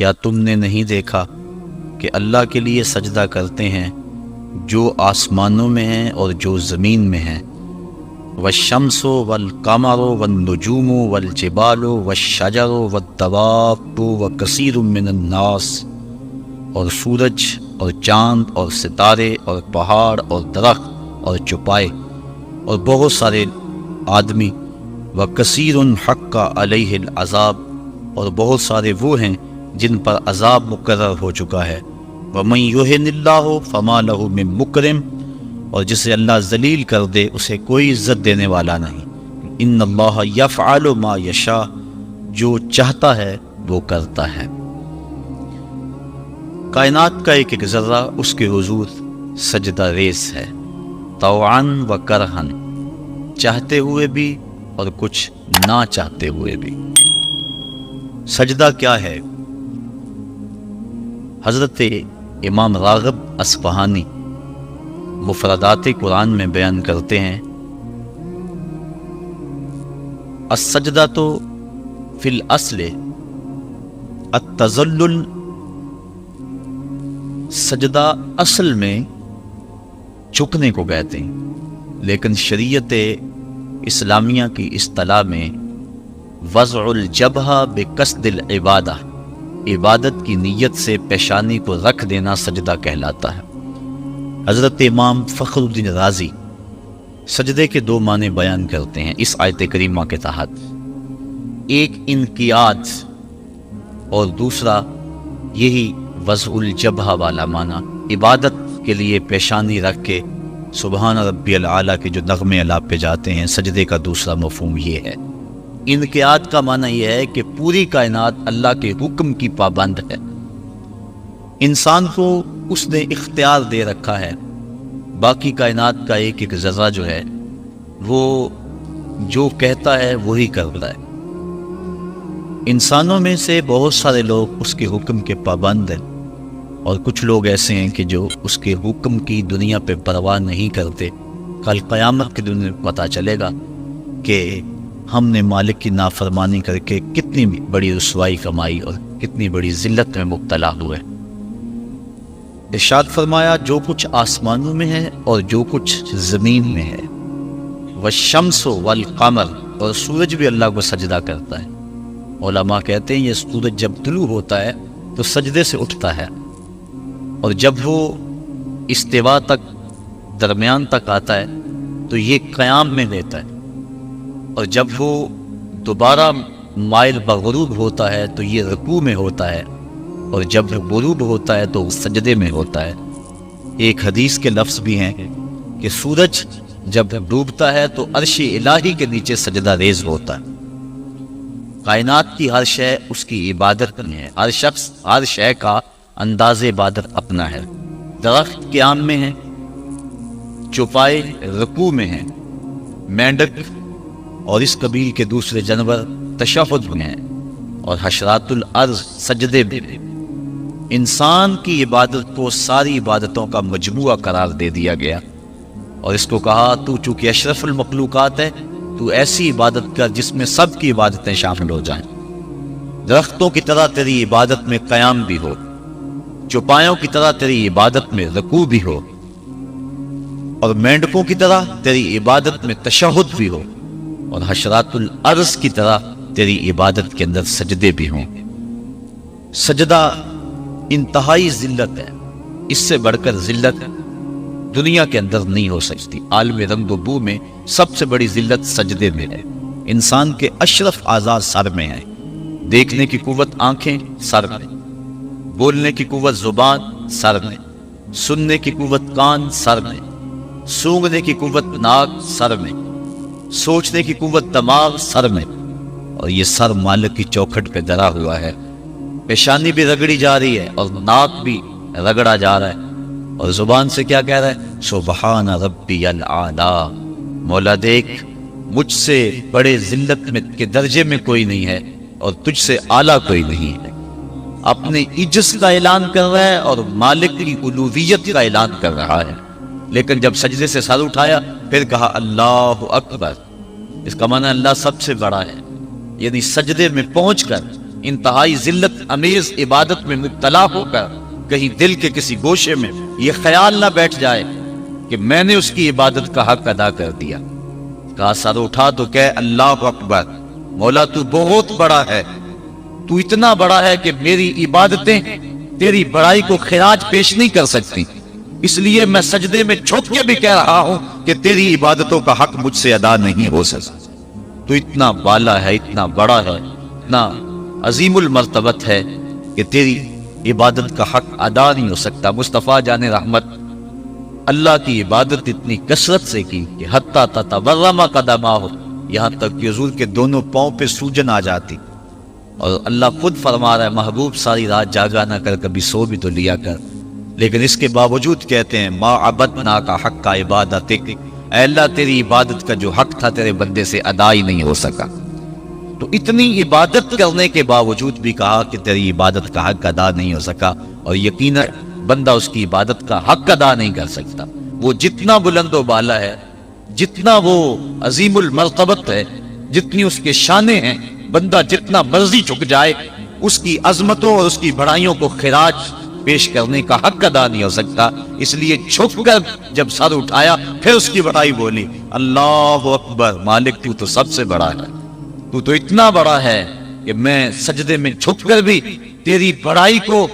کیا تم نے نہیں دیکھا کہ اللہ کے لیے سجدہ کرتے ہیں جو آسمانوں میں ہیں اور جو زمین میں ہیں، والشمس والقمر والنجوم والجبال والشجر والدواب وکثیر من الناس، اور سورج اور چاند اور ستارے اور پہاڑ اور درخت اور چوپائے اور بہت سارے آدمی، وکثیر حق علیہ العذاب، اور بہت سارے وہ ہیں جن پر عذاب مقرر ہو چکا ہے، ومن یہن اللہ فما لہ من مکرم، اور جسے اللہ ذلیل کر دے اسے کوئی عزت دینے والا نہیں۔ ان اللہ یفعل ما یشاء، جو چاہتا ہے وہ کرتا ہے۔ کائنات کا ایک ایک ذرہ اس کے حضور سجدہ ریز ہے، طوعا و کرہن، چاہتے ہوئے بھی اور کچھ نہ چاہتے ہوئے بھی۔ سجدہ کیا ہے؟ حضرت امام راغب اصفہانی مفردات قرآن میں بیان کرتے ہیں، السجدہ تو فی الاصل التذلل، سجدہ اصل میں جھکنے کو کہتے ہیں، لیکن شریعت اسلامیہ کی اصطلاح میں وضع الجبہہ بقصد العبادہ، عبادت کی نیت سے پیشانی کو رکھ دینا سجدہ کہلاتا ہے۔ حضرت امام فخر الدین رازی سجدے کے دو معنی بیان کرتے ہیں اس آیت کریمہ کے تحت، ایک انقیاد اور دوسرا یہی وضع الجبہہ والا معنی، عبادت کے لیے پیشانی رکھ کے سبحان ربی العالی کے جو نغمے اعلیٰ پہ جاتے ہیں، سجدے کا دوسرا مفہوم یہ ہے۔ انقیاد کا معنی یہ ہے کہ پوری کائنات اللہ کے حکم کی پابند ہے، انسان کو اس نے اختیار دے رکھا ہے، باقی کائنات کا ایک ایک ذرہ جو ہے وہ جو کہتا ہے وہی کرتا ہے۔ انسانوں میں سے بہت سارے لوگ اس کے حکم کے پابند ہیں، اور کچھ لوگ ایسے ہیں کہ جو اس کے حکم کی دنیا پہ پرواہ نہیں کرتے۔ کل قیامت کے دن پتہ چلے گا کہ ہم نے مالک کی نافرمانی کر کے کتنی بڑی رسوائی کمائی اور کتنی بڑی ذلت میں مبتلا ہوئے۔ ارشاد فرمایا جو کچھ آسمانوں میں ہے اور جو کچھ زمین میں ہے، والشمس والقمر، اور سورج بھی اللہ کو سجدہ کرتا ہے۔ علماء کہتے ہیں یہ سورج جب طلوع ہوتا ہے تو سجدے سے اٹھتا ہے، اور جب وہ استوا تک درمیان تک آتا ہے تو یہ قیام میں لیتا ہے، اور جب وہ دوبارہ مائل بغروب ہوتا ہے تو یہ رکوع میں ہوتا ہے، اور جب وہ غروب ہوتا ہے تو سجدے میں ہوتا ہے۔ ایک حدیث کے لفظ بھی ہیں کہ سورج جب ڈوبتا ہے تو عرش الہی کے نیچے سجدہ ریز ہوتا ہے۔ کائنات کی ہر شے اس کی عبادت میں ہے، ہر شخص ہر شے کا انداز عبادت اپنا ہے۔ درخت قیام میں ہے، چوپائے رکوع میں ہیں، مینڈک اور اس قبیل کے دوسرے جانور تشہد میں ہیں، اور حشرات الارض سجدے میں ہیں۔ انسان کی عبادت کو ساری عبادتوں کا مجموعہ قرار دے دیا گیا، اور اس کو کہا تو چونکہ اشرف المخلوقات ہے تو ایسی عبادت کر جس میں سب کی عبادتیں شامل ہو جائیں۔ درختوں کی طرح تیری عبادت میں قیام بھی ہو، چوپایوں کی طرح تیری عبادت میں رکوع بھی ہو، اور مینڈکوں کی طرح تیری عبادت میں تشہد بھی ہو، اور حشرات الارض کی طرح تیری عبادت کے اندر سجدے بھی ہوں۔ سجدہ انتہائی ذلت ہے، اس سے بڑھ کر ذلت دنیا کے اندر نہیں ہو سکتی۔ عالم رنگ و بو میں سب سے بڑی ذلت سجدے میں ہے۔ انسان کے اشرف اعضاء سر میں ہیں، دیکھنے کی قوت آنکھیں سر میں، بولنے کی قوت زبان سر میں، سننے کی قوت کان سر میں، سونگھنے کی قوت ناک سر میں، سوچنے کی قوت دماغ سر میں، اور یہ سر مالک کی چوکھٹ پہ دھرا ہوا ہے۔ پیشانی بھی رگڑی جا رہی ہے اور ناک بھی رگڑا جا رہا ہے، اور زبان سے کیا کہہ رہا ہے؟ سبحان ربی الاعلی، مولا دیکھ مجھ سے بڑے ذلت میں کے درجے میں کوئی نہیں ہے اور تجھ سے اعلیٰ کوئی نہیں ہے۔ اپنے عجز کا اعلان کر رہا ہے اور مالک کی الوہیت کا اعلان کر رہا ہے، لیکن جب سجدے سے سر اٹھایا پھر کہا اللہ اکبر، اس کا معنی اللہ سب سے بڑا ہے، یعنی سجدے میں پہنچ کر انتہائی ذلت امیز عبادت میں مبتلا ہو کر کہیں دل کے کسی گوشے میں یہ خیال نہ بیٹھ جائے کہ میں نے اس کی عبادت کا حق ادا کر دیا۔ کہا سر اٹھا تو کہ اللہ اکبر، مولا تو بہت بڑا ہے، تو اتنا بڑا ہے کہ میری عبادتیں تیری بڑائی کو خراج پیش نہیں کر سکتی، اس لیے میں سجدے میں جھک کے بھی کہہ رہا ہوں کہ تیری عبادتوں کا حق مجھ سے ادا نہیں ہو سکتا۔ تو اتنا بالا ہے، اتنا بڑا ہے، اتنا عظیم المرتبت ہے کہ تیری عبادت کا حق ادا نہیں ہو سکتا۔ مصطفیٰ جان رحمت اللہ کی عبادت اتنی کثرت سے کی کہ حتیٰ تتورم قدماہ، یہاں تک کہ حضور کے دونوں پاؤں پہ سوجن آ جاتی، اور اللہ خود فرما رہا ہے محبوب ساری رات جاگا نہ کر، کبھی سو بھی تو لیا کر، لیکن اس کے باوجود کہتے ہیں ما عبدنا کا حق کا عبادتک، اے اللہ تیری عبادت کا جو حق تھا تیرے بندے سے ادا ہی نہیں ہو سکا۔ تو اتنی عبادت کرنے کے باوجود بھی کہا کہ تیری عبادت کا حق ادا نہیں ہو سکا، اور یقیناً بندہ اس کی عبادت کا حق ادا نہیں کر سکتا۔ وہ جتنا بلند و بالا ہے، جتنا وہ عظیم المرتبت ہے، جتنی اس کے شانیں ہیں، بندہ جتنا مرضی جھک جائے اس کی عظمتوں اور اس کی بڑائیوں کو خراج پیش کرنے کا حق ادا نہیں ہو سکتا۔ اس لیے جھک کر جب سر اٹھایا پھر اس کی بڑائی بولی، اللہ اکبر، مالک تو سب سے بڑا ہے، تو اتنا بڑا ہے کہ میں سجدے میں جھک کر بھی تیری بڑائی کو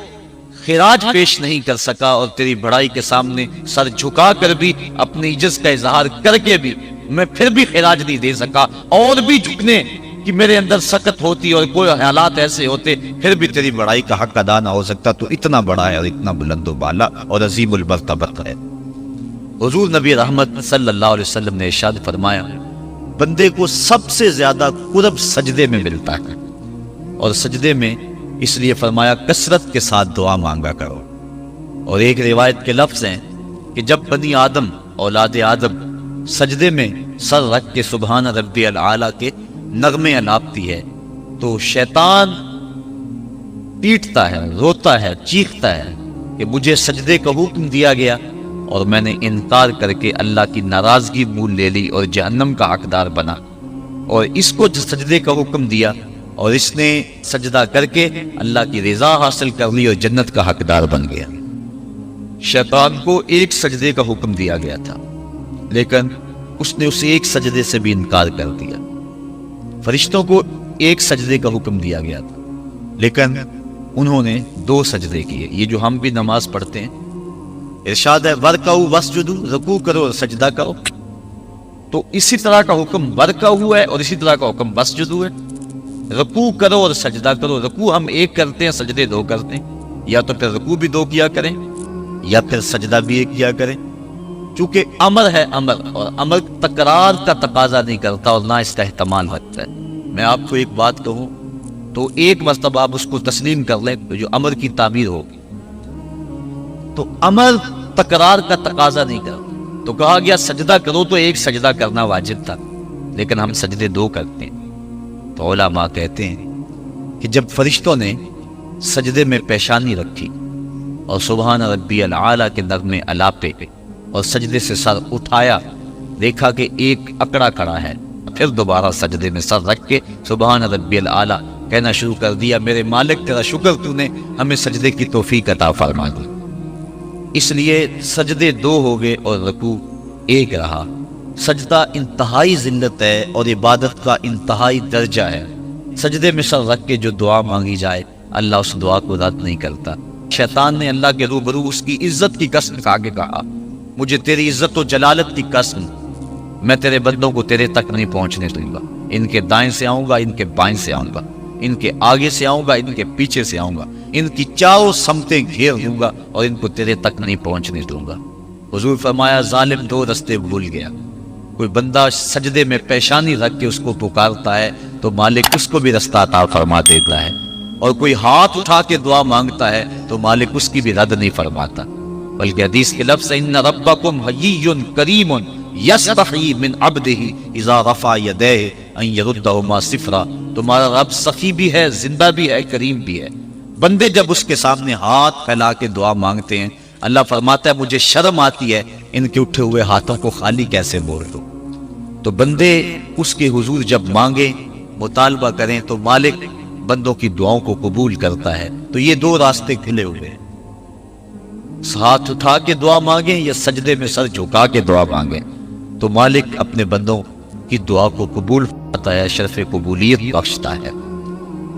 خراج پیش نہیں کر سکا، اور تیری بڑائی کے سامنے سر جھکا کر بھی اپنی عجز کا اظہار کر کے بھی میں پھر بھی خراج نہیں دے سکا، اور بھی جھکنے کہ میرے اندر سخت ہوتی اور کوئی حالات ایسے ہوتے پھر بھی تیری بڑائی کا حق ادا نہ ہو سکتا۔ تو اتنا بڑا ہے اور اتنا بلند و بالا اور عظیم المرتبت ہے۔ حضور نبی رحمت صلی اللہ علیہ وسلم نے ارشاد فرمایا بندے کو سب سے زیادہ قرب سجدے میں ملتا ہے، اور سجدے میں اس لیے فرمایا کثرت کے ساتھ دعا مانگا کرو۔ اور ایک روایت کے لفظ ہیں کہ جب بنی آدم، اولاد آدم سجدے میں سر رکھ کے سبحان ربی العالی کے نغمے الاپتی ہے تو شیطان پیٹتا ہے، روتا ہے، چیختا ہے کہ مجھے سجدے کا حکم دیا گیا اور میں نے انکار کر کے اللہ کی ناراضگی مول لے لی اور جہنم کا حقدار بنا، اور اس کو جو سجدے کا حکم دیا اور اس نے سجدہ کر کے اللہ کی رضا حاصل کر لی اور جنت کا حقدار بن گیا۔ شیطان کو ایک سجدے کا حکم دیا گیا تھا لیکن اس نے اسے ایک سجدے سے بھی انکار کر دیا۔ فرشتوں کو ایک سجدے کا حکم دیا گیا تھا لیکن انہوں نے 2 سجدے کیے۔ یہ جو ہم بھی نماز پڑھتے ہیں، ارشاد ہے ورکعوا واسجدوا، رکوع کرو اور سجدہ کرو، تو اسی طرح کا حکم ورکعوا ہے اور اسی طرح کا حکم واسجدوا ہے، رکوع کرو اور سجدہ کرو۔ رکوع ہم ایک کرتے ہیں، سجدے 2 کرتے ہیں، یا تو پھر رکوع بھی 2 کیا کریں یا پھر سجدہ بھی 1 کیا کریں، چونکہ امر ہے امر، اور امر تکرار کا تقاضا نہیں کرتا اور نہ اس کا احتمال رکھتا ہے۔ میں آپ کو ایک بات کہوں تو ایک مرتبہ آپ اس کو تسلیم کر لیں تو جو امر کی تعبیر ہوگی، تو امر تکرار کا تقاضا نہیں کرتا۔ تو کہا گیا سجدہ کرو تو ایک سجدہ کرنا واجب تھا لیکن ہم سجدے 2 کرتے ہیں۔ تو علماء کہتے ہیں کہ جب فرشتوں نے سجدے میں پیشانی رکھی اور سبحان ربی العالی کے نغمے الاپے اور سجدے سے سر اٹھایا، دیکھا کہ ایک اکڑا کھڑا ہے، پھر دوبارہ سجدے میں سر رکھ کے سبحان ربی العالی کہنا شروع کر دیا، میرے مالک تیرا شکر تو نے ہمیں سجدے کی توفیق عطا فرما دی۔ اس لیے سجدے 2 ہو گئے اور رکوع 1 رہا۔ سجدہ انتہائی ذلت ہے اور عبادت کا انتہائی درجہ ہے۔ سجدے میں سر رکھ کے جو دعا مانگی جائے اللہ اس دعا کو رد نہیں کرتا۔ شیطان نے اللہ کے روبرو اس کی عزت کی قسم کھا کے کہا مجھے تیری عزت و جلالت کی قسم، میں تیرے بندوں کو تیرے تک نہیں پہنچنے دوں گا، ان کے دائیں سے آؤں گا، ان کے بائیں سے آؤں گا، ان کے آگے سے آؤں گا، ان کے پیچھے سے آؤں گا، ان کی چاروں سمتیں گھیر دوں گا اور ان کو تیرے تک نہیں پہنچنے دوں گا۔ حضور فرمایا ظالم 2 رستے بھول گیا، کوئی بندہ سجدے میں پیشانی رکھ کے اس کو پکارتا ہے تو مالک اس کو بھی رستہ عطا فرما دیتا ہے، اور کوئی ہاتھ اٹھا کے دعا مانگتا ہے تو مالک اس کی بھی رد نہیں فرماتا۔ بلکہ حدیث کے لفظ ان ربکم حیی کریم یستحیی من عبدہ اذا رفع یدیہ ان یردہما صفرا، تمہارا رب سخی بھی ہے، زندہ بھی ہے، کریم بھی ہے۔ بندے جب اس کے سامنے ہاتھ پھیلا کے دعا مانگتے ہیں اللہ فرماتا ہے مجھے شرم آتی ہے ان کے اٹھے ہوئے ہاتھوں کو خالی کیسے موڑ دو۔ تو بندے اس کے حضور جب مانگیں، مطالبہ کریں تو مالک بندوں کی دعاؤں کو قبول کرتا ہے۔ تو یہ دو راستے کھلے ہوئے ہیں، ہاتھ اٹھا کے دعا مانگیں یا سجدے میں سر جھکا کے دعا مانگیں، تو مالک اپنے بندوں کی دعا کو قبول فرماتا ہے، شرف قبولیت بخشتا ہے۔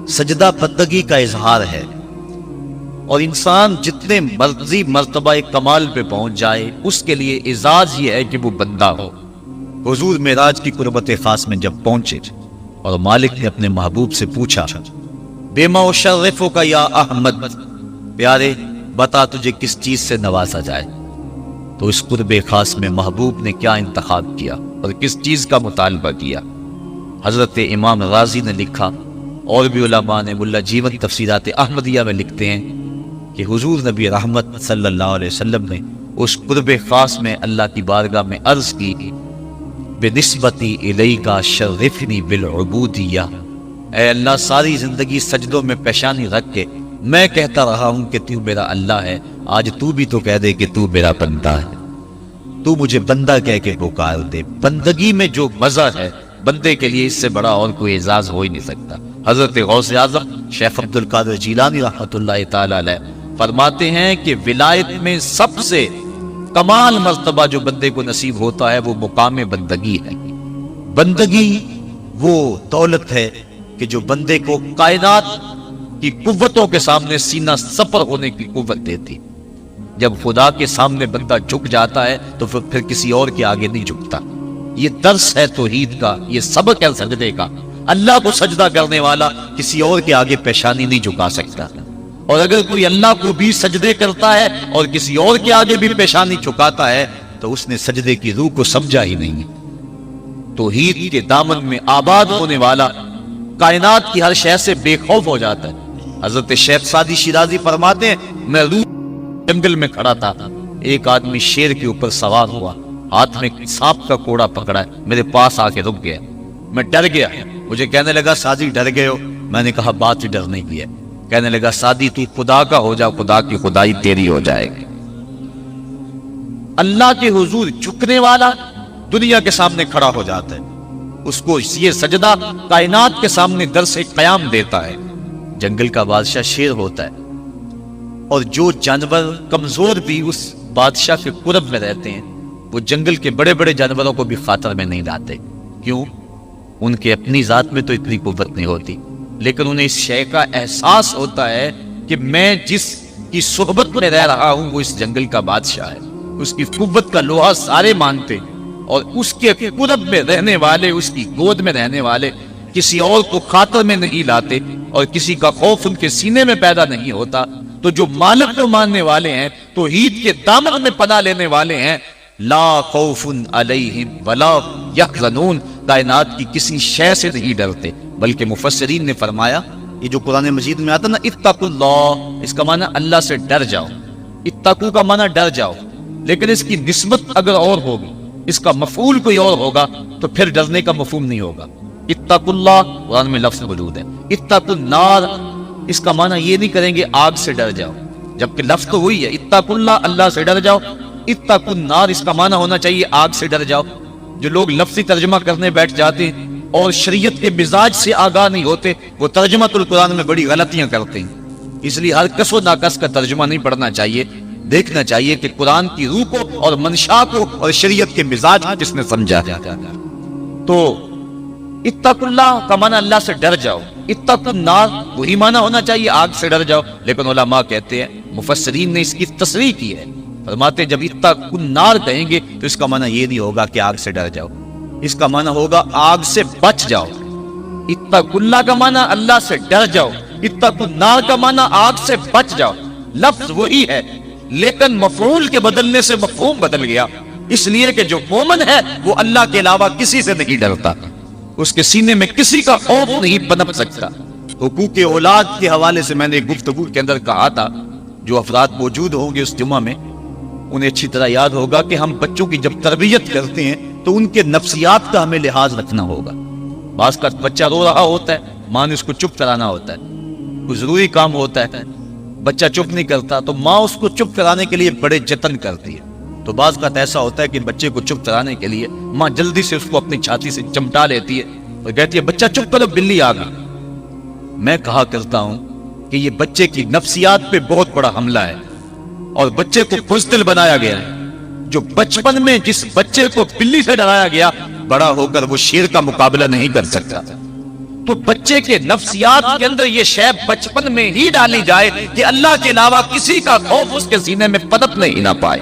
سجدہ بندگی کا اظہار ہے، اور انسان جتنے مرضی مرتبہ کمال پہ پہنچ جائے اس کے لیے اعزاز یہ ہے کہ وہ بندہ ہو۔ حضور معراج کی قربت خاص میں جب پہنچے اور مالک نے اپنے محبوب سے پوچھا، بما اشرفک یا احمد، پیارے بتا تجھے کس چیز سے نوازا جائے؟ تو اس قرب خاص میں محبوب نے کیا انتخاب کیا اور کس چیز کا مطالبہ کیا؟ حضرت امام رازی نے لکھا، اور بھی علماء نے، ملا جیون تفسیرات احمدیہ میں لکھتے ہیں کہ حضور نبی رحمت صلی اللہ علیہ وسلم نے اس قرب خاص میں اللہ کی بارگاہ میں عرض کی، بنسبتی الیک شرفنی بالعبودیہ، اے اللہ ساری زندگی سجدوں میں پیشانی رکھ کے میں کہتا رہا ہوں کہ تو میرا اللہ ہے، آج تو بھی تو کہہ دے کہ تو میرا بندہ ہے، تو مجھے بندہ کہہ کے پکار دے۔ بندگی میں جو مزہ ہے بندے کے لیے، اس سے بڑا اور کوئی اعزاز ہو ہی نہیں سکتا۔ حضرت غوث اعظم شیخ عبد القادر جیلانی رحمۃ اللہ تعالی علیہ فرماتے ہیں کہ ولایت میں سب سے کمال مرتبہ جو بندے کو نصیب ہوتا ہے وہ مقام بندگی ہے۔ بندگی وہ دولت ہے کہ جو بندے کو کائنات کی قوتوں کے سامنے سینہ سپر ہونے کی قوت دیتی۔ جب خدا کے سامنے بندہ جھک جاتا ہے تو پھر کسی اور کے آگے نہیں جھکتا۔ یہ درس ہے توحید کا، یہ سبق ہے سجدے کا۔ اللہ کو سجدہ کرنے والا کسی اور کے آگے پیشانی نہیں جھکا سکتا، اور اگر کوئی اللہ کو بھی سجدے کرتا ہے اور کسی اور کے آگے بھی پیشانی جھکاتا ہے تو اس نے سجدے کی روح کو سمجھا ہی نہیں۔ توحید کے دامن میں آباد ہونے والا کائنات کی ہر شے سے بے خوف ہو جاتا ہے۔ حضرت شیخ سعدی شیرازی فرماتے ہیں، میں روح جنگل میں کھڑا تھا، ایک آدمی شیر کے اوپر سوار ہوا، ہاتھ میں سانپ کا کوڑا پکڑا ہے، میرے پاس آ کے رک گیا، میں ڈر گیا، مجھے کہنے لگا سعدی ڈر گئے ہو؟ میں نے کہا بات ہی ڈرنے کی ہے۔ کہنے لگا سعدی تو خدا کا ہو جا، خدا کی خدائی تیری ہو جائے گی۔ اللہ کے حضور جھکنے والا دنیا کے سامنے کھڑا ہو جاتا ہے، اس کو یہ سجدہ کائنات کے سامنے درس قیام دیتا ہے۔ جنگل کا بادشاہ شیر ہوتا ہے، اور جو جانور کمزور بھی اس بادشاہ کے قرب میں رہتے ہیں وہ جنگل کے بڑے بڑے جانوروں کو بھی خاطر میں نہیں لاتے۔ کیوں؟ ان کے اپنی ذات میں تو اتنی قوت نہیں ہوتی، لیکن انہیں اس شے کا احساس ہوتا ہے کہ میں جس کی صحبت میں رہ رہا ہوں وہ اس جنگل کا بادشاہ ہے، اس کی قوت کا لوہا سارے مانتے، اور اس کے قرب میں رہنے والے، اس کی گود میں رہنے والے کسی اور کو خاطر میں نہیں لاتے، اور کسی کا خوف ان کے سینے میں پیدا نہیں ہوتا۔ تو جو مالک کو ماننے والے ہیں، توحید کے دامن میں پناہ لینے والے ہیں، لا خوف علیہم ولا یحزنون، کائنات کی کسی شے سے نہیں ڈرتے۔ بلکہ مفسرین نے فرمایا، یہ جو قرآن مجید میں آتا نا اتقوا اللہ، اس کا معنی اللہ سے ڈر جاؤ۔ اتقوا کا معنی ڈر جاؤ، لیکن اس کی نسبت اگر اور ہوگی، اس کا مفعول کوئی اور ہوگا تو پھر ڈرنے کا مفہوم نہیں ہوگا۔ اتقوا اللہ قرآن میں لفظ موجود ہے۔ اتقوا النار، اس کا معنی یہ نہیں کریں گے آگ سے ڈر جاؤ، جبکہ لفظ تو وہی ہے، اتقوا اللہ، اللہ سے ڈر جاؤ۔ اتقوا النار، اس کا معنی ہونا چاہیے آگ سے ڈر جاؤ۔ جو لوگ لفظی ترجمہ کرنے بیٹھ جاتے ہیں اور شریعت کے مزاج سے آگاہ نہیں ہوتے، وہ ترجمۃ القرآن میں بڑی غلطیاں کرتے ہیں۔ اس لیے ہر کس و ناقص کا ترجمہ نہیں پڑھنا چاہیے، دیکھنا چاہیے کہ قرآن کی روح کو اور منشا کو اور شریعت کے مزاج کس نے سمجھا۔ تو اتقوا اللہ کا معنی اللہ سے ڈر جاؤ، اتقوا النار وہی معنی ہونا چاہیے آگ سے ڈر جاؤ، لیکن علماء کہتے ہیں، مفسرین نے اس کی تصریح کی ہے، فرماتے ہیں جب اتقوا النار کہیں گے تو اس کا معنی یہ نہیں ہوگا کہ آگ سے ڈر جاؤ، اس کا معنی ہوگا آگ سے بچ جاؤ۔ اتقوا اللہ کا معنی اللہ سے ڈر جاؤ، اتقوا النار کا معنی آگ سے بچ جاؤ۔ لفظ وہی ہے لیکن مفعول کے بدلنے سے مفہوم بدل گیا، اس لیے کہ جو مومن ہے وہ اللہ کے علاوہ کسی سے نہیں ڈرتا، اس کے سینے میں کسی کا خوف نہیں پنپ سکتا۔ حقوق اولاد کے حوالے سے میں نے گفتگو کے اندر کہا تھا، جو افراد موجود ہوں گے اس جمعہ میں انہیں اچھی طرح یاد ہوگا کہ ہم بچوں کی جب تربیت کرتے ہیں تو ان کے نفسیات کا ہمیں لحاظ رکھنا ہوگا۔ بعض کا بچہ رو رہا ہوتا ہے، ماں نے اس کو چپ کرانا ہوتا ہے، کوئی ضروری کام ہوتا ہے، بچہ چپ نہیں کرتا تو ماں اس کو چپ کرانے کے لیے بڑے جتن کرتی ہے۔ تو بعض کا ایسا ہوتا ہے کہ بچے کو چپ کرانے کے لیے ماں جلدی سے اس کو اپنی چھاتی سے چمٹا لیتی ہے اور کہتی ہے بچہ چپ کرو، بلی آ گئی۔ میں کہا کرتا ہوں کہ یہ بچے کی نفسیات پہ بہت بڑا حملہ ہے اور بچے کو بزدل بنایا گیا ہے. جو بچپن میں جس بچے کو بلی سے ڈرایا گیا بڑا ہو کر وہ شیر کا مقابلہ نہیں کر سکتا. تو بچے کے نفسیات کے اندر یہ شے بچپن میں ہی ڈالی جائے کہ اللہ کے علاوہ کسی کا خوف اس کے سینے میں پنپنے ہی نہ پائے.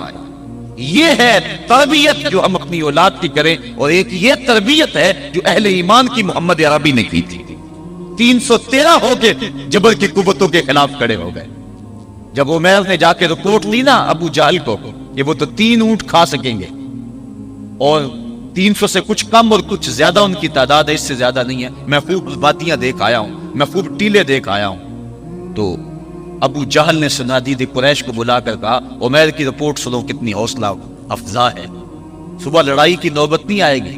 یہ ہے تربیت جو ہم اپنی اولاد کی کریں. اور ایک یہ تربیت ہے جو اہل ایمان کی محمد عربی نے کی تھی. 313 ہو کے جبر کی قوتوں کے خلاف کھڑے ہو گئے. جب عمیر نے جا کے رپورٹ لی نا ابو جہل کو کہ وہ تو 3 اونٹ کھا سکیں گے اور 300 سے کچھ کم اور کچھ زیادہ ان کی تعداد ہے، اس سے زیادہ نہیں ہے، میں خوب وادیاں دیکھ آیا ہوں، میں خوب ٹیلے دیکھ آیا ہوں. تو ابو جہل نے سنادید قریش کو بلا کر کہا عمیر کی رپورٹ سنو کتنی حوصلہ افزا ہے. صبح لڑائی کی نوبت نہیں آئے گی،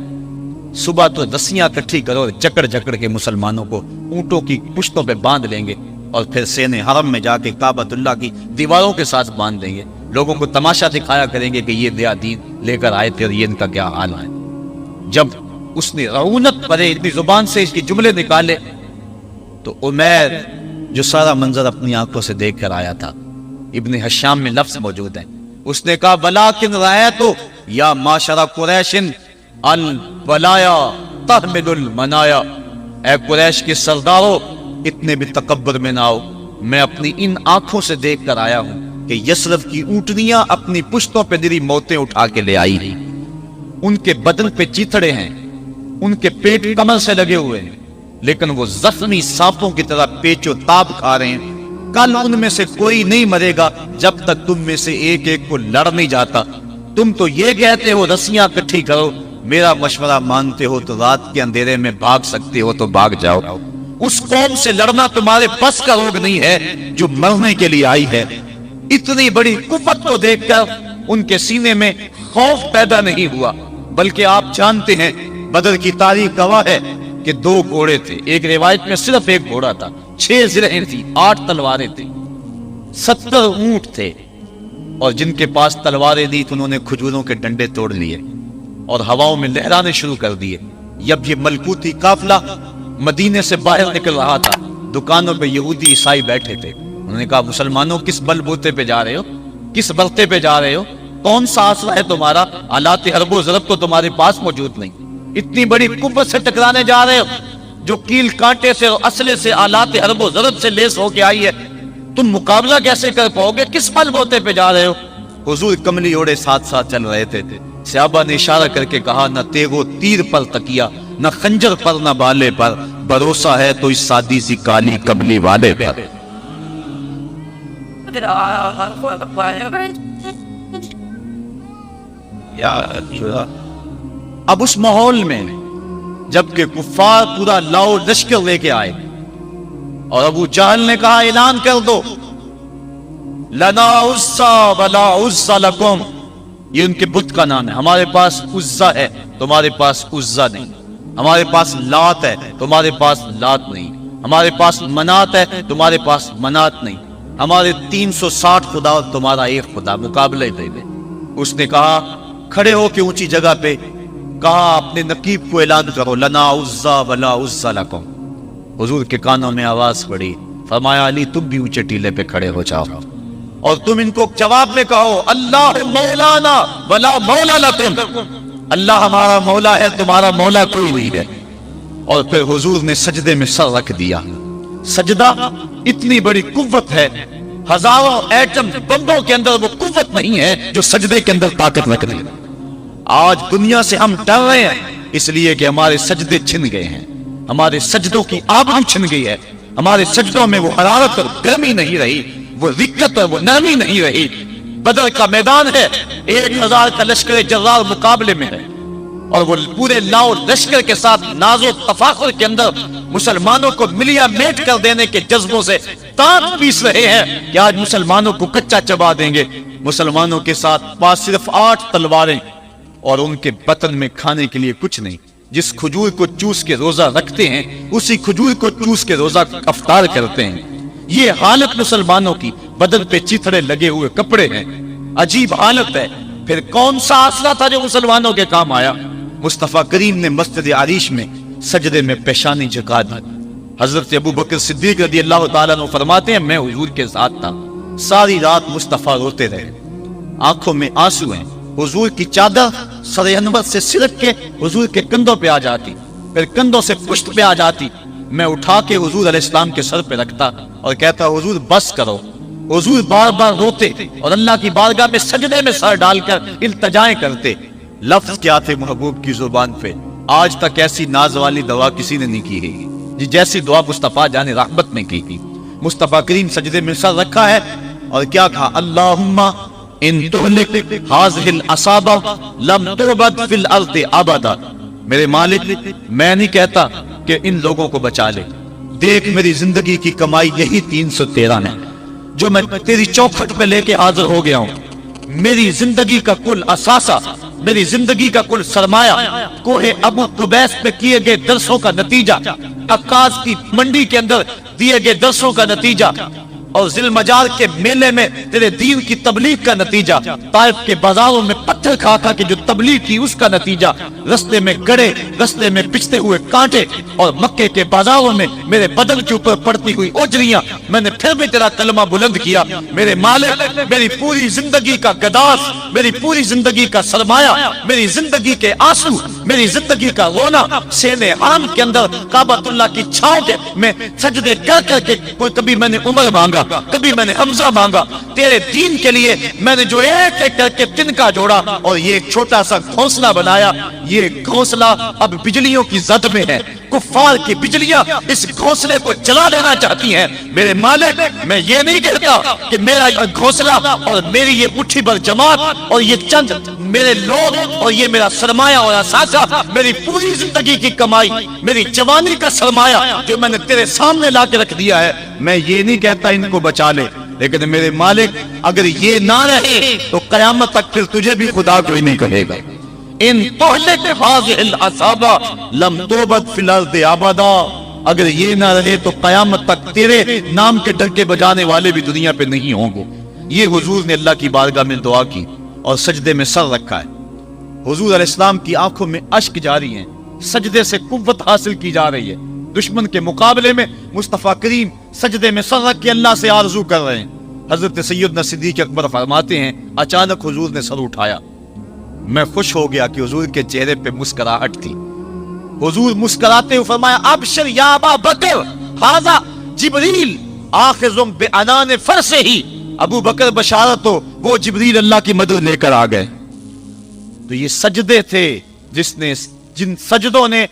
صبح تو رسیاں اکٹھی کرو، جکڑ جکڑ کے مسلمانوں کو اونٹوں کی پشتوں پہ باندھ لیں گے اور پھر سین حرم میں جا کے کعبۃ اللہ کی دیواروں کے ساتھ باندھ دیں گے. لوگوں کو تماشا دکھایا کریں گے کہ یہ نیا دین لے کر آئے تھے اور یہ ان کا کیا حال ہے. جب اس نے رعونت پڑے اتنی زبان سے اس کی جملے نکالے تو عمیر جو سارا منظر اپنی آنکھوں سے دیکھ کر آیا تھا، ابن حشام میں لفظ موجود ہے، اس نے کہا وَلَٰكِنْ رَأَيْتُ یا معشر قریش البلایا تحمل المنایا. اے قریش کے سرداروں اتنے بھی تکبر میں نہ آؤ، میں اپنی ان آنکھوں سے دیکھ کر آیا ہوں کہ یثرب کی اونٹنیاں اپنی پشتوں پہ نری موتیں اٹھا کے لے آئی ہیں. ان کے بدن پہ چیتڑے ہیں، ان کے پیٹ کمر سے لگے ہوئے ہیں، لیکن وہ زخمی سانپوں کی طرح پیچ و تاب کھا رہے ہیں. کل ان میں سے کوئی نہیں مرے گا جب تک تم میں سے ایک ایک کو لڑ نہیں جاتا. تم تو یہ کہتے ہو رسیاں اکٹھی کرو، میرا مشورہ مانتے ہو تو رات کے اندھیرے میں بھاگ سکتے ہو تو بھاگ جاؤ. اس قوم سے لڑنا تمہارے بس کا روگ نہیں ہے جو مرنے کے لیے آئی ہے. اتنی بڑی قوت کو دیکھ کر ان کے سینے میں خوف پیدا نہیں ہوا، بلکہ آپ جانتے ہیں بدر کی تاریخ گواہ ہے کہ 2 گھوڑے تھے. ایک روایت میں صرف ایک گھوڑا تھا، 6 زرہیں تھی، 8 تلواریں تھیں، 70 اونٹ تھے. اور جن کے پاس تلواریں دی تو انہوں نے کھجوروں کے ڈنڈے توڑ لیے اور ہواؤں میں لہرانے شروع کر دیے. جب یہ ملکوتی قافلہ مدینے سے باہر نکل رہا تھا، دکانوں پہ یہودی عیسائی بیٹھے تھے. انہوں نے کہا مسلمانوں کس بل بوتے پہ جا رہے ہو، کس برتے پہ جا رہے ہو، کون سا آسرا ہے تمہارا، آلات حرب و ضرب تو تمہارے پاس موجود نہیں. اتنی بڑی قوت سے ٹکرانے جا رہے ہو جو کیل کانٹے سے اور اسلحے سے آلات حرب و ضرب سے لیس ہو کے آئی ہے. تم مقابلہ کیسے کر پاؤ گے، کس بل بوتے پہ جا رہے ہو. حضور کملی اوڑے ساتھ ساتھ چل رہے تھے. صحابہ نے اشارہ کر کے کہا نہ تیغو تیر پر تکیا، نہ خنجر پر، نہ بالے پر، بھروسہ ہے تو اس سادی سی کالی کملی والے پر. اب اس ماحول میں جبکہ کفار پورا لاؤ لشکر لے کے آئے اور ابو جہل نے کہا اعلان کر دو لنا عزا ولا عزا لکم، یہ ان کے بت کا نام ہے. ہمارے پاس عزا ہے تمہارے پاس عزا نہیں، ہمارے پاس لات ہے تمہارے پاس لات نہیں، ہمارے پاس منات ہے تمہارے پاس منات نہیں، ہمارے 360 خدا اور تمہارا ایک خدا، مقابلہ دے دے. اس نے کہا کھڑے ہو کے اونچی جگہ پہ کہا اپنے نقیب کو اعلان کرو لنا عزا ولا عزا لکم. حضور کے کانوں میں آواز پڑی، فرمایا علی تم بھی اونچے ٹیلے پہ کھڑے ہو جاؤ اور تم ان کو جواب میں کہو اللہ مولانا ولا مولا لکم، اللہ ہمارا مولا ہے تمہارا مولا کوئی نہیں ہے. اور پھر حضور نے سجدے میں سر رکھ دیا. سجدہ اتنی بڑی قوت ہے، ہزاروں ایٹم بمبوں کے اندر وہ قوت نہیں ہے جو سجدے کے اندر طاقت رکھ دے. آج دنیا سے ہم ڈر رہے ہیں اس لیے کہ ہمارے سجدے چھن گئے ہیں، ہمارے سجدوں کی آبرو چھن گئی ہے، ہمارے سجدوں میں وہ حرارت اور گرمی نہیں رہی، وہ رقت اور وہ نرمی نہیں رہی. بدر کا میدان ہے، 1000 کا لشکر جرار مقابلے میں ہے اور وہ پورے لاؤ لشکر کے ساتھ ناز و تفاخر کے اندر مسلمانوں کو ملیا میٹ کر دینے کے جذبوں سے تانت پیس رہے ہیں کہ آج مسلمانوں کو کچا چبا دیں گے. مسلمانوں کے ساتھ پاس صرف 8 تلواریں اور ان کے بطن میں کھانے کے لیے کچھ نہیں. جس کھجور کو چوس کے روزہ رکھتے ہیں اسی کھجور کو چوس کے روزہ افطار کرتے ہیں. یہ حالت مسلمانوں کی، بدن پہ چیتڑے لگے ہوئے کپڑے ہیں، عجیب حالت ہے. پھر کون سا آسرا تھا جو مسلمانوں کے کام آیا؟ مصطفیٰ کریم نے مسجد عریش میں سجدے میں پیشانی جھکا دی حضرت ابو بکر صدیق رضی اللہ تعالیٰ عنہ فرماتے ہیں میں حضور کے ساتھ تھا، ساری رات مصطفیٰ روتے رہے، آنکھوں میں آنسو ہیں، حضور کی چادر سر انور سے سرک کے حضور کے کندھوں پہ آ جاتی، پھر کندھوں سے پشت پہ آ جاتی، میں اٹھا کے حضور علیہ السلام کے سر پہ رکھتا اور کہتا حضور بس کرو۔ حضور بار بار روتے اور اللہ کی بارگاہ میں سجدے میں سر ڈال کر التجائیں کرتے۔ لفظ کیا تھے محبوب کی زبان پہ، آج تک ایسی ناز والی دعا کسی نے نہیں کی ہے جیسی دعا مصطفیٰ جان رحمت نے کی تھی۔ مصطفیٰ کریم سجدے میں سر رکھا ہے اور کیا کہا، اللہم ان تہلک ہذہ العصابہ لم تعبد فی الارض ابدا۔ میرے مالک میں نہیں کہتا کہ ان لوگوں کو بچا لے، دیکھ میری زندگی کی کمائی یہی 313 ہے جو میں تیری چوکھٹ پہ لے کے حاضر ہو گیا ہوں۔ میری زندگی کا کل اثاثہ، میری زندگی کا کل سرمایہ کوہ ابو قبیس پہ کیے گئے درسوں کا نتیجہ، عکاظ کی منڈی کے اندر دیے گئے درسوں کا نتیجہ، اور ذی المجال کے میلے میں تیرے دین کی تبلیغ کا نتیجہ، طائف کے بازاروں میں پتھر کھا کھا کے جو تبلیغ کی اس کا نتیجہ، رستے میں گڑے، رستے میں پچھتے ہوئے کانٹے، اور مکے کے بازاروں میں میرے بدن کے اوپر پڑتی ہوئی اوجریاں، میں نے پھر بھی تیرا کلمہ بلند کیا۔ میرے مالک میری پوری زندگی کا گداس، میری پوری زندگی کا سرمایہ، میری زندگی کے آنسو، میری زندگی کا رونا سینے حرم کے اندر کعبۃ اللہ کی چھاؤں میں سجدے کر کر کے، کبھی میں نے عمر مانگا، کبھی میں نے حمزہ مانگا، تیرے دین کے لیے میں نے جو ایک ایک کر کے تنکا جوڑا اور یہ ایک چھوٹا سا گھونسلہ بنایا، یہ گھونسلہ اب بجلیوں کی زد میں ہے، کفار کی بجلیاں اس گھونسلے کو جلا دینا چاہتی ہیں۔ میرے مالک میں یہ نہیں کہتا کہ میرا گھونسلہ اور میری یہ مٹھی بھر جماعت اور یہ چند میرے لوگ اور یہ میرا سرمایہ اور اثاثہ، میری پوری زندگی کی کمائی، میری جوانی کا سرمایہ جو میں نے تیرے سامنے لا کے رکھ دیا ہے، میں یہ نہیں کہتا ان کو بچا لے، لیکن میرے مالک اگر یہ نہ رہے تو قیامت تک پھر تجھے بھی خدا کوئی نہیں کہے گا۔ ان تہلک ہذہ العصابہ لم تعبد فی الارض ابدا، اگر یہ نہ رہے تو قیامت تک تیرے نام کے ڈنکے بجانے والے بھی دنیا پہ نہیں ہوں گے۔ یہ حضور نے اللہ کی بارگاہ میں دعا کی اور سجدے میں سر رکھا ہے۔ حضور علیہ السلام کی آنکھوں میں اشک جاری ہیں، سجدے سے قوت حاصل کی جا رہی ہے۔ دشمن کے مقابلے میں مصطفیٰ کریم سجدے میں سر رکھ کے اللہ سے آرزو کر رہے ہیں۔ حضرت سیدنا صدیق اکبر فرماتے ہیں اچانک حضور نے سر اٹھایا، میں خوش ہو گیا کہ حضور کے چہرے پہ مسکراہٹ تھی۔ حضور مسکراتے ہوئے فرمایا ابشر یا ابا بکر ھذا جبریل آخذ بعنان فرسہ، ابو بکر بشارت ہو، وہ جبریل اللہ کی مدد لے کر آ گئے۔ تو یہ سجدے تھے جن سجدوں نے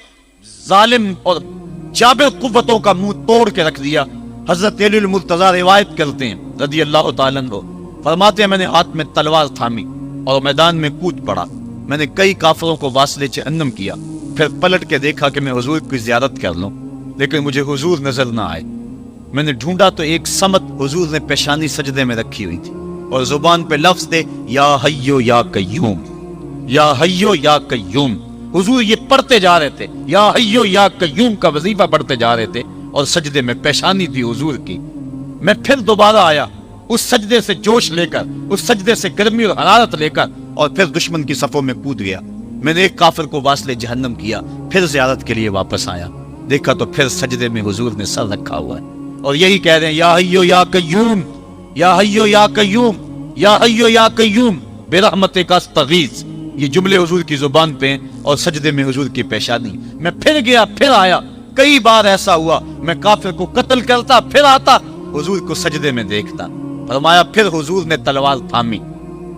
ظالم اور جابر قوتوں کا منہ توڑ کے رکھ دیا۔ حضرت علی المرتضیٰ روایت کرتے ہیں رضی اللہ تعالیٰ عنہ، فرماتے ہیں میں نے ہاتھ میں تلوار تھامی اور میدان میں کود پڑا، میں نے کئی کافروں کو واصل جہنم کیا، پھر پلٹ کے دیکھا کہ میں حضور کی زیارت کر لوں، لیکن مجھے حضور نظر نہ آئے۔ میں نے ڈھونڈا تو ایک سمت حضور نے پیشانی سجدے میں رکھی ہوئی تھی اور زبان پہ لفظ تھے یا حیو یا قیوم، یا حیو یا قیوم۔ حضور یہ پڑھتے جا رہے تھے، یا حیو یا قیوم کا وظیفہ پڑھتے جا رہے تھے اور سجدے میں پیشانی تھی حضور کی۔ میں پھر دوبارہ آیا اس سجدے سے جوش لے کر، اس سجدے سے گرمی اور حرارت لے کر، اور پھر دشمن کی صفوں میں کود گیا۔ میں نے ایک کافر کو واصل جہنم کیا، پھر زیارت کے لیے واپس آیا، دیکھا تو پھر سجدے میں حضور نے سر رکھا ہوا ہے اور یہی کہہ رہے ہیں یا حیو یا قیوم، یا حیو یا قیوم، یا حیو یا قیوم برحمتک استغیث۔ یہ جملے حضور کی زبان پہ ہیں اور سجدے میں حضور کی پیشانی۔ میں پھر گیا، پھر آیا، کئی بار ایسا ہوا میں کافر کو قتل کرتا، پھر آتا حضور کو سجدے میں دیکھتا۔ فرمایا پھر حضور نے تلوار تھامی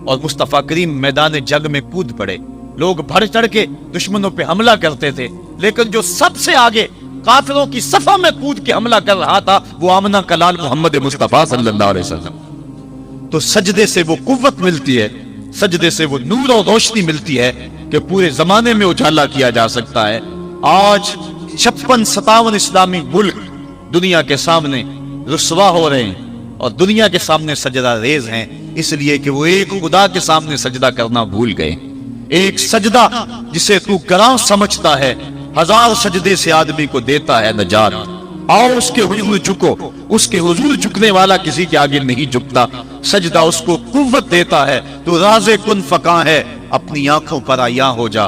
اور مصطفیٰ کریم میدان جنگ میں کود پڑے۔ لوگ بڑھ چڑھ کے دشمنوں پہ حملہ کرتے تھے، لیکن جو سب سے آگے کافروں کی صفوں میں کود کے حملہ کر رہا تھا وہ آمنہ کا لال محمد مصطفیٰ صلی اللہ علیہ وسلم۔ تو سجدے سے وہ قوت ملتی ہے، سجدے سے وہ نور اور روشنی ملتی ہے کہ پورے زمانے میں اجالا کیا جا سکتا ہے۔ آج 56-57 اسلامی ملک دنیا کے سامنے رسوا ہو رہے ہیں اور دنیا کے سامنے سجدہ ریز ہیں، اس لیے کہ وہ ایک خدا کے سامنے سجدہ کرنا بھول گئے۔ ایک سجدہ جسے تو گراں سمجھتا ہے 1000 سجدے سے آدمی کو دیتا ہے نجات۔ آؤ اس کے حضور جھکو، اس کے حضور جھکنے والا کسی کے آگے نہیں جھکتا۔ سجدہ اس کو قوت دیتا ہے، تو راز کن فکاں ہے، اپنی آنکھوں پر عیاں ہو جا،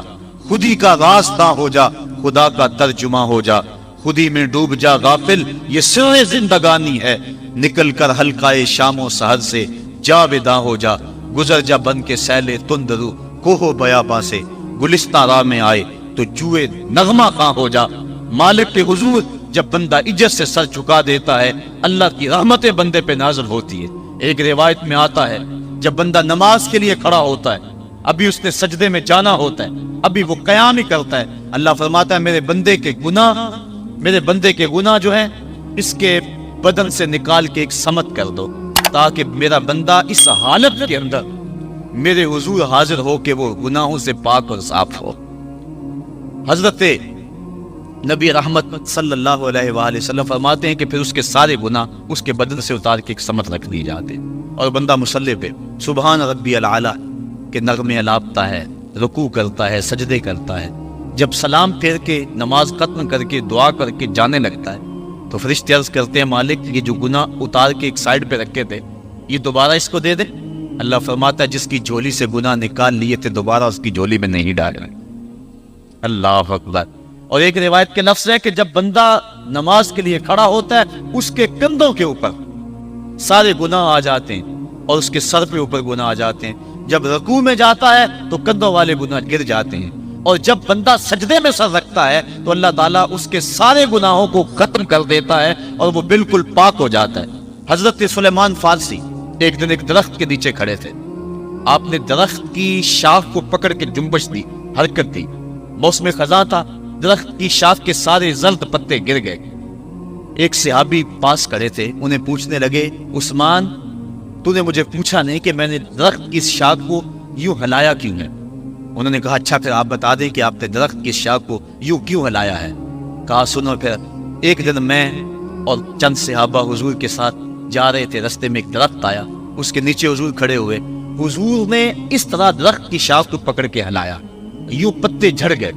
خودی کا راز نہ ہو جا، خدا کا ترجمہ ہو جا، خودی میں ڈوب جا غافل یہ سر زندگانی ہے، نکل کر حلقۂ شام و سحر سے جا ودا ہو جا، گزر جا بن کے سیلے تند رو کوہ بیاباں سے، گلستان راہ میں آئے تو جوئے نغمہ کہاں ہو جا۔ مالک کے حضور جب بندہ عزت سے سر جھکا دیتا ہے اللہ کی رحمتیں بندے پہ نازل ہوتی ہے۔ ایک روایت میں آتا ہے جب بندہ نماز کے لیے کھڑا ہوتا ہے، ابھی اس نے سجدے میں جانا ہوتا ہے، ابھی وہ قیام ہی کرتا ہے، اللہ فرماتا ہے میرے بندے کے گناہ جو ہیں اس کے بدن سے نکال کے ایک سمت کر دو، تاکہ میرا بندہ اس حالت کے اندر میرے حضور حاضر ہو کہ وہ گناہوں سے پاک اور صاف ہو۔ حضرت نبی رحمت صلی اللہ علیہ وآلہ وسلم فرماتے ہیں کہ پھر اس کے سارے گناہ اس کے بدن سے اتار کے ایک سمت رکھ دی جاتے اور بندہ مصلی پہ سبحان ربی العالی کے نغمے الاپتا ہے، رکوع کرتا ہے، سجدے کرتا ہے۔ جب سلام پھیر کے نماز ختم کر کے دعا کر کے جانے لگتا ہے تو فرشتے عرض کرتے ہیں مالک یہ جو گناہ اتار کے ایک سائیڈ پہ رکھے تھے یہ دوبارہ اس کو دے دے۔ اللہ فرماتا ہے جس کی جھولی سے گناہ نکال لیے تھے دوبارہ اس کی جھولی میں نہیں ڈالے۔ اللہ اکبر۔ اور ایک روایت کے لفظ ہے کہ جب بندہ نماز کے لیے کھڑا ہوتا ہے اس کے کندھوں کے اوپر سارے گناہ آ جاتے ہیں اور اس کے سر پہ اوپر گناہ آ جاتے ہیں۔ جب رکوع میں جاتا ہے تو کندھوں والے گناہ گر جاتے ہیں، اور جب بندہ سجدے میں سر رکھتا ہے تو اللہ تعالیٰ اس کے سارے گناہوں کو ختم کر دیتا ہے اور وہ بالکل پاک ہو جاتا ہے۔ حضرت سلیمان فارسی ایک دن ایک درخت کے نیچے کھڑے تھے، آپ نے درخت کی شاخ کو پکڑ کے جنبش دی، حرکت دی، موسم خزاں تھا، درخت کی شاخ کے سارے زرد پتے گر گئے۔ ایک صحابی پاس کھڑے تھے، انہیں پوچھنے لگے عثمان تو نے مجھے پوچھا نہیں کہ میں نے درخت کی شاخ کو یوں ہلایا کیوں ہے؟ انہوں نے کہا اچھا پھر آپ بتا دیں کہ آپ نے درخت کی شاخ کو یوں کیوں ہلایا ہے؟ کہا سنو پھر ایک دن میں اور چند صحابہ حضور کے ساتھ جا رہے تھے، رستے میں ایک درخت آیا، اس کے نیچے حضور کھڑے ہوئے، حضور نے اس طرح درخت کی شاخ کو پکڑ کے ہلایا، یوں پتے جھڑ گئے۔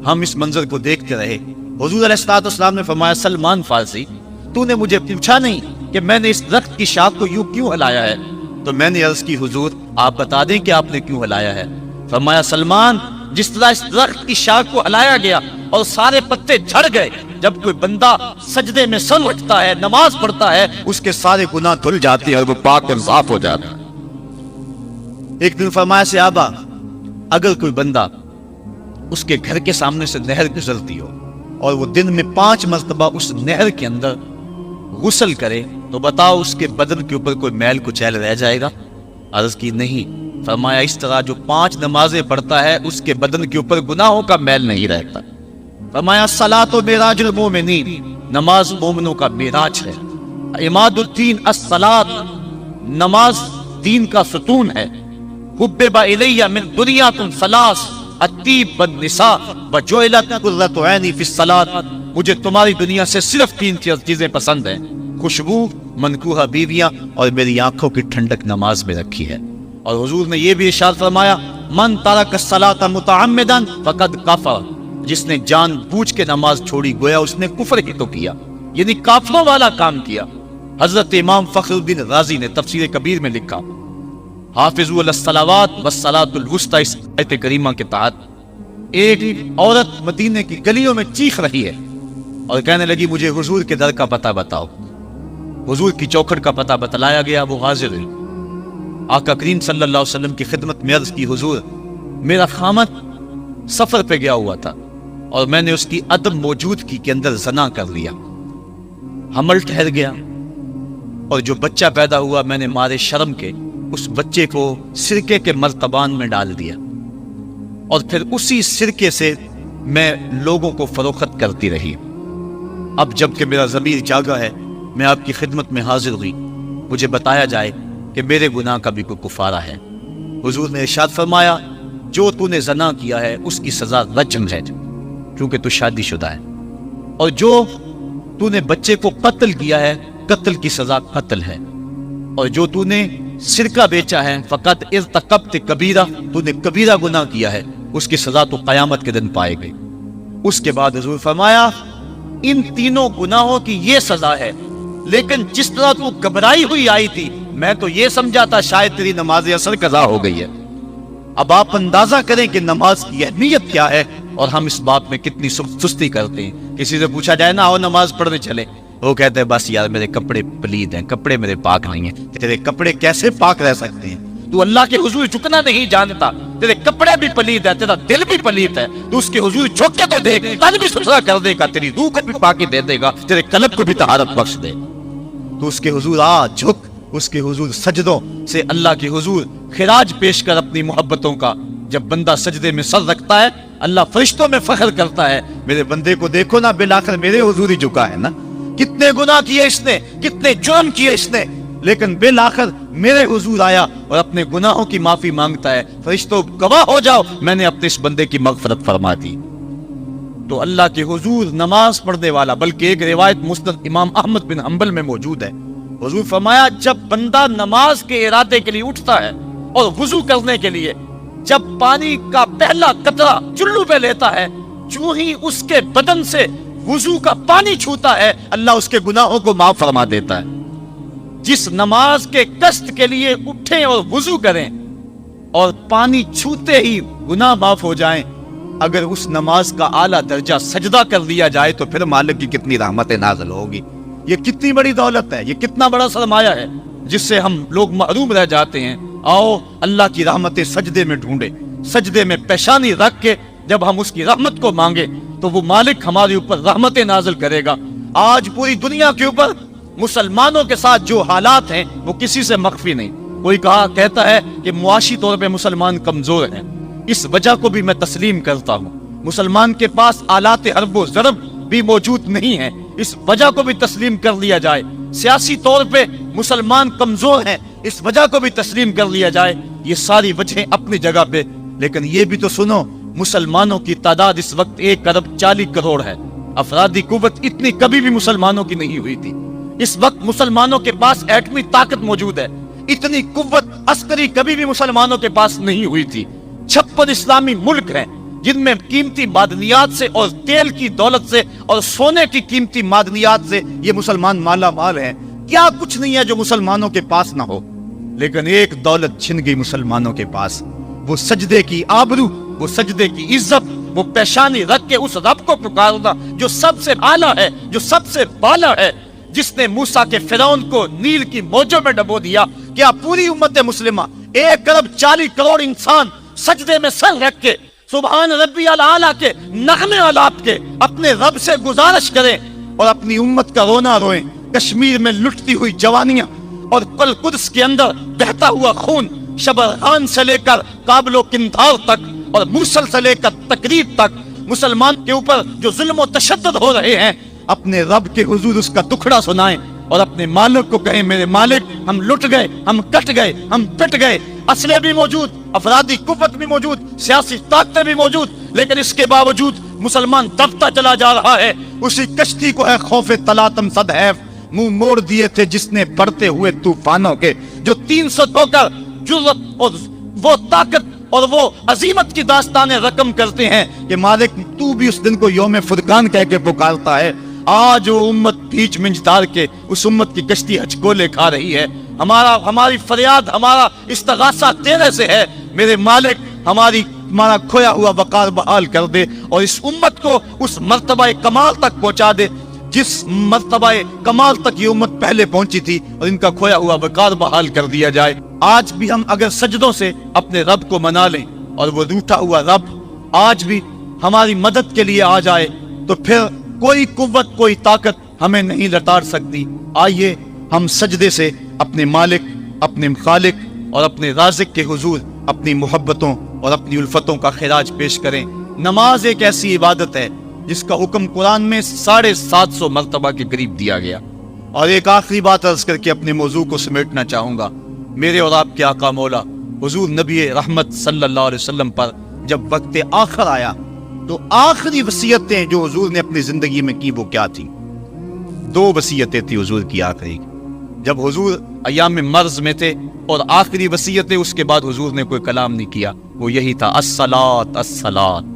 ہم اس منظر کو دیکھتے رہے۔ حضور علیہ السلام نے فرمایا سلمان فارسی تو نے مجھے پوچھا نہیں کہ میں نے اس درخت کی شاخ کو یوں کیوں ہلایا ہے؟ تو میں نے عرض کی حضور آپ بتا دیں کہ آپ نے کیوں ہلایا ہے؟ فرمایا سلمان جس طرح اس درخت کی شاخ کو ہلایا گیا اور سارے پتے جھڑ گئے، جب کوئی بندہ سجدے میں سر رکھتا ہے نماز پڑھتا ہے اس کے سارے گناہ دھل جاتے ہیں اور وہ پاک اور صاف ہو جاتا ہے۔ ایک دن فرمایا صحابہ اگر کوئی بندہ اس کے گھر کے سامنے سے نہر گزرتی ہو اور وہ دن میں 5 مرتبہ اس نہر کے اندر غسل کرے تو بتاؤ اس کے بدن کے اوپر کوئی میل کچیل رہ جائے گا؟ عرض کی نہیں۔ فرمایا اس طرح جو 5 نمازیں پڑھتا ہے اس کے بدن کے اوپر گناہوں کا میل نہیں رہتا۔ فرمایا الصلاۃ معراج المومنین، نماز مومنوں کا معراج ہے۔ عماد الدین الصلاۃ، نماز دین کا ستون ہے۔ حبب الی من دنیاۃ ثلاث، الطیب والنساء وجعلت قرۃ عینی فی الصلاۃ، مجھے تمہاری دنیا سے صرف 3 چیزیں پسند ہیں، خوشبو، منکوحہ بیویاں، اور میری آنکھوں کی ٹھنڈک نماز میں رکھی ہے۔ اور حضور نے یہ بھی ارشاد فرمایا من ترک الصلاۃ متعمدا فقد کفر، جس نے جان بوجھ کے نماز چھوڑی گویا اس نے کفر ہی تو کیا، یعنی کافروں والا کام کیا۔ حضرت امام فخر الدین رازی نے تفسیر کبیر میں لکھا حافظوا علی الصلوات والصلاۃ الوسطی، اس آیت کریمہ کے تحت ایک عورت مدینے کی گلیوں میں چیخ رہی ہے اور کہنے لگی مجھے حضور کے در کا پتہ بتاؤ۔ حضور کی چوکھٹ کا پتہ بتلایا گیا، وہ حاضر ہے۔ آقا کریم صلی اللہ علیہ وسلم کی خدمت میں عرض کی حضور میرا خامد سفر پہ گیا ہوا تھا اور میں نے اس کی عدم موجودگی کے اندر زنا کر لیا، حمل ٹھہر گیا، اور جو بچہ پیدا ہوا میں نے مارے شرم کے اس بچے کو سرکے کے مرتبان میں ڈال دیا، اور پھر اسی سرکے سے میں لوگوں کو فروخت کرتی رہی۔ اب جب کہ میرا ضمیر جاگا ہے میں آپ کی خدمت میں حاضر ہوئی، مجھے بتایا جائے کہ میرے گناہ کا بھی کوئی کفارہ ہے۔ حضور نے ارشاد فرمایا جو تو نے زنا کیا ہے اس کی سزا رجم ہے کیونکہ تو شادی شدہ ہے، اور جو تو نے بچے کو قتل کیا ہے قتل کی سزا قتل ہے، اور جو تو نے سرکہ بیچا ہے فقط ارتکبت کبیرہ، تو نے کبیرہ گناہ کیا ہے، اس کی سزا تو قیامت کے دن پائے گی۔ اس کے بعد حضور فرمایا ان تینوں گناہوں کی یہ سزا ہے، لیکن جس طرح تو گھبرائی ہوئی آئی تھی میں تو یہ سمجھا تھا شاید تیری نماز اثر قضا ہو گئی ہے۔ اب آپ اندازہ کریں کہ نماز کی اہمیت کیا ہے اور ہم اس بات میں کتنی سستی کرتے ہیں. کسی سے پوچھا جائے نا آؤ نماز پڑھنے چلے, وہ کہتے ہیں بس یار میرے کپڑے پلید ہیں, کپڑے میرے پاک نہیں ہیں. تیرے کپڑے کیسے پاک رہ سکتے ہیں؟ تو اللہ کے حضور جھکنا نہیں جانتا, تیرے کپڑے بھی پلید ہے, تیرا دل بھی پلید ہے, تو اس کے حضور جھک کے تو دیکھ, تن بھی ستھرا کر دے گا, تیری روح کو بھی پاکی دے دے گا, تیرے قلب کو بھی طہارت بخش دے. تو اس کے حضور آ جھک, اس کے حضور سجدوں سے اللہ کے حضور خراج پیش کر اپنی محبتوں کا. جب بندہ سجدے میں سر رکھتا ہے اللہ فرشتوں میں فخر کرتا ہے, میرے بندے کو دیکھو نا, بالآخر میرے حضور ہی جھکا ہے نا. کتنے گناہ کیے اس نے, کتنے جرم کیے اس نے, لیکن بالآخر میرے حضور آیا اور اپنے گناہوں کی معافی مانگتا ہے. فرشتوں گواہ ہو جاؤ میں نے اپنے اس بندے کی مغفرت فرما دی. تو اللہ کے حضور نماز پڑھنے والا, بلکہ ایک روایت مسند امام احمد بن حنبل میں موجود ہے, حضور فرمایا جب بندہ نماز کے ارادے کے لیے اٹھتا ہے اور وضو کرنے کے لیے, جب پانی کا پہلا قطرہ چلو پہ لیتا ہے, جو ہی اس کے بدن سے وضو کا پانی چھوتا ہے اللہ اس کے گناہوں کو معاف فرما دیتا ہے. جس نماز کے قصد کے لیے اٹھیں اور وضو کریں اور پانی چھوتے ہی گناہ معاف ہو جائیں, اگر اس نماز کا اعلیٰ درجہ سجدہ کر دیا جائے تو پھر مالک کی کتنی رحمتیں نازل ہوگی. یہ کتنی بڑی دولت ہے, یہ کتنا بڑا سرمایہ ہے جس سے ہم لوگ محروم رہ جاتے ہیں. آؤ اللہ کی رحمتیں سجدے میں ڈھونڈے, سجدے میں پیشانی رکھ کے جب ہم اس کی رحمت کو مانگے تو وہ مالک ہمارے اوپر رحمتیں نازل کرے گا. آج پوری دنیا کے اوپر مسلمانوں کے ساتھ جو حالات ہیں وہ کسی سے مخفی نہیں. کوئی کہتا ہے کہ معاشی طور پہ مسلمان کمزور ہیں, اس وجہ کو بھی میں تسلیم کرتا ہوں. مسلمان کے پاس آلات حرب و ضرب بھی موجود نہیں ہیں, اس وجہ کو بھی تسلیم کر لیا جائے. سیاسی طور پہ مسلمان کمزور ہیں, اس وجہ کو بھی تسلیم کر لیا جائے. یہ ساری وجہیں اپنی جگہ پہ, لیکن یہ بھی تو سنو مسلمانوں کی تعداد اس وقت 1.40 کروڑ ہے. افرادی قوت اتنی کبھی بھی مسلمانوں کی نہیں ہوئی تھی. اس وقت مسلمانوں کے پاس ایٹمی طاقت موجود ہے, اتنی قوت عسکری کبھی بھی مسلمانوں کے پاس نہیں ہوئی تھی. 56 اسلامی ملک ہیں جن میں قیمتی معدنیات سے اور تیل کی دولت سے اور سونے کی قیمتی معدنیات سے یہ مسلمان مالا مال ہیں. کیا کچھ نہیں ہے جو مسلمانوں کے پاس نہ ہو, لیکن ایک دولت چھن گئی مسلمانوں کے پاس, وہ سجدے کی آبرو, وہ سجدے کی عزت, وہ پیشانی رکھ کے اس رب کو پکارنا جو سب سے اعلیٰ ہے, جو سب سے بالا ہے, جس نے موسیٰ کے فرعون کو نیل کی موجوں میں ڈبو دیا. کیا پوری امت مسلمہ 1.40 کروڑ انسان سجدے میں سر رکھ کے سبحان ربی الاعلیٰ کے نغمے آلات کے اپنے رب سے گزارش کریں اور اپنی امت کا رونا روئیں؟ کشمیر میں لٹتی ہوئی جوانیاں اور کل قدس کے اندر بہتا ہوا خون, شبرغان سے لے کر کابل و قندھار تک اور موصل سے لے کر تقریب تک مسلمان کے اوپر جو ظلم و تشدد ہو رہے ہیں, اپنے رب کے حضور اس کا دکھڑا سنائیں اور اپنے مالک کو کہیں میرے مالک ہم لٹ گئے, ہم کٹ گئے, ہم پٹ گئے. اسلحے بھی موجود, افرادی قوت بھی موجود, سیاسی طاقتیں بھی موجود, لیکن اس کے باوجود مسلمان دبتا چلا جا رہا ہے. اسی کشتی کو ہے خوف تلاطم صد حیف, منہ موڑ دیے تھے جس نے بڑھتے ہوئے طوفانوں کے, جو 300 ہو کر جرأت اور وہ طاقت اور وہ عظیمت کی داستانیں رقم کرتے ہیں کہ مالک تو بھی اس دن کو یوم فرقان کہہ کے پکارتا ہے. آج وہ امت بیچ منجدار کے اس امت کی کشتی ہچکولے کھا رہی ہے. ہماری فریاد, ہمارا استغاثہ تیرے سے ہے میرے مالک, ہمارا کھویا ہوا وقار بحال کر دے اور اس امت کو اس مرتبہ کمال تک پہنچا دے جس مرتبہ کمال تک یہ امت پہلے پہنچی تھی, اور ان کا کھویا ہوا وقار بحال کر دیا جائے. آج بھی ہم اگر سجدوں سے اپنے رب کو منا لیں اور وہ روٹھا ہوا رب آج بھی ہماری مدد کے لیے آ جائے تو پھر کوئی قوت, کوئی طاقت ہمیں نہیں لتاڑ سکتی. آئیے ہم سجدے سے اپنے مالک, اپنے خالق اور اپنے رازق کے حضور اپنی محبتوں اور اپنی الفتوں کا خراج پیش کریں. نماز ایک ایسی عبادت ہے جس کا حکم قرآن میں 750 مرتبہ کے قریب دیا گیا. اور ایک آخری بات عرض کر کے اپنے موضوع کو سمیٹنا چاہوں گا. میرے اور آپ کے آقا مولا حضور نبی رحمت صلی اللہ علیہ وسلم پر جب وقت آخر آیا تو آخری وصیتیں جو حضور نے اپنی زندگی میں کی وہ کیا تھی؟ 2 وصیتیں تھی حضور کی آخری. جب حضور ایام مرض میں تھے اور آخری وصیتیں, اس کے بعد حضور نے کوئی کلام نہیں کیا, وہ یہی تھا الصلاۃ الصلاۃ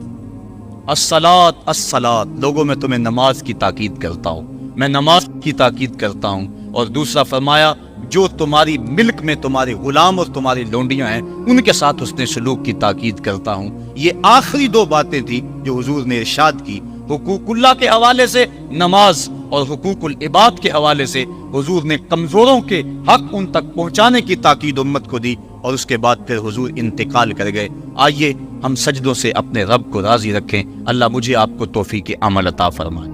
الصلاۃ الصلاۃ. لوگوں میں تمہیں نماز کی تاکید کرتا ہوں, میں نماز کی تاکید کرتا ہوں، اور دوسرا فرمایا جو تمہاری ملک میں تمہارے غلام اور تمہاری لونڈیاں ہیں ان کے ساتھ حسن سلوک کی تاکید کرتا ہوں۔ یہ آخری دو باتیں تھی جو حضور نے ارشاد کی، حقوق اللہ کے حوالے سے نماز اور حقوق العباد کے حوالے سے حضور نے کمزوروں کے حق ان تک پہنچانے کی تاکید امت کو دی، اور اس کے بعد پھر حضور انتقال کر گئے۔ آئیے ہم سجدوں سے اپنے رب کو راضی رکھیں۔ اللہ مجھے آپ کو توفیق عمل عطا فرمائے۔